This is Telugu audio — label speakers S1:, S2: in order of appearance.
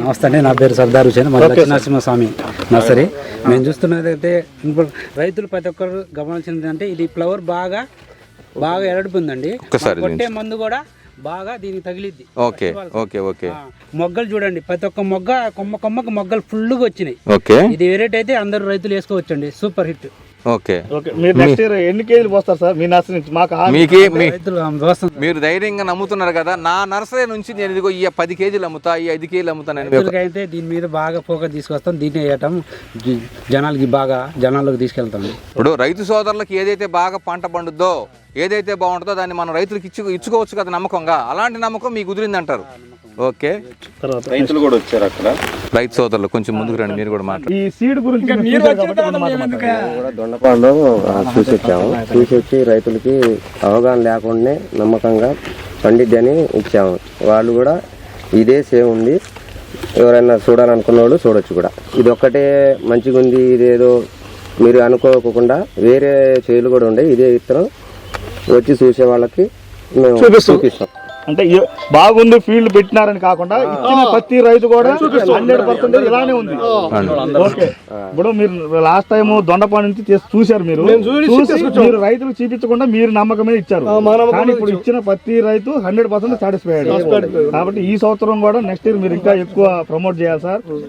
S1: నమస్తే అండి, నా పేరు సర్దార్ హుసేన్, మా లక్ష్మీనరసింహస్వామి నర్సరీ. మేము చూస్తున్నది అయితే ఇప్పుడు రైతులు ప్రతి ఒక్కరు గమనించింది అంటే ఇది ఫ్లవర్ బాగా ఎరడిపోయిందండి. కొట్టే మందు కూడా బాగా దీనికి తగిలిద్ది.
S2: Okay okay okay.
S1: మొగ్గలు చూడండి, ప్రతి ఒక్క కొమ్మకు మొగ్గలు ఫుల్గా వచ్చినాయి.
S2: ఓకే,
S1: ఇది వెరైటీ అయితే అందరు రైతులు వేసుకోవచ్చండి, సూపర్ హిట్.
S2: Okay
S3: okay. మీరు నెక్స్ట్ ఇయర్ ఎన్ని కేజీలు పోస్తారు సార్ మీ నర్సరీ నుంచి? మాకు
S2: మీరు ధైర్యంగా నమ్ముతున్నారు కదా, నా నర్సరీ నుంచి నేను ఇదిగో ఈ 10 కేజీలు అమ్ముతా, ఈ 5 కేజీలు అమ్ముతాను.
S1: అయితే దీని మీద బాగా ఫోకస్ తీసుకొస్తాం, దీన్ని వేయటం జనాలకు తీసుకెళ్తాం.
S2: ఇప్పుడు రైతు సోదరులకు ఏదైతే బాగా పంట పండుద్దో, ఏదైతే బాగుంటుందో దాన్ని మనం రైతులకు ఇచ్చుకోవచ్చు కదా నమ్మకంగా. అలాంటి నమ్మకం మీకు కుదిరింది అంటారు. ఓకే,
S4: రైతులు కూడా వచ్చారు అక్కడ.
S2: రైతు సోదరులు కొంచెం ముందుకు రండి, మీరు కూడా మాట్లాడండి.
S3: ఈ సీడ్ గురించి
S5: దొండపాడులో చూసి వచ్చి రైతులకి అవగాహన లేకుండానే నమ్మకంగా పండిద్దని ఇచ్చాము. వాళ్ళు కూడా ఇదే సేమ్ ఉంది, ఎవరైనా చూడాలనుకున్న వాళ్ళు చూడొచ్చు కూడా. ఇది ఒక్కటే మంచిగా ఉంది, ఇదేదో మీరు అనుకోకుండా వేరే చేలు కూడా ఉండే ఇదే ఇత్తనం వచ్చి చూసే వాళ్ళకి మేము చూపిస్తాం.
S3: అంటే బాగుంది ఫీల్డ్ పెట్టినారని కాకుండా ఇచ్చిన ప్రతి రైతు కూడా 100% ఇలానే ఉంది. ఓకే, ఇప్పుడు మీరు లాస్ట్ టైం దొండపాడు నుంచి చూశారు, మీరు రైతులకు చూపించకుండా మీరు నమ్మకమే ఇచ్చారు. కానీ ఇప్పుడు ఇచ్చిన ప్రతి రైతు 100% సాటిస్ఫై అయ్యాడు. కాబట్టి ఈ సంవత్సరం కూడా నెక్స్ట్ ఇయర్ మీరు ఇంకా ఎక్కువ ప్రమోట్ చేయాలి సార్.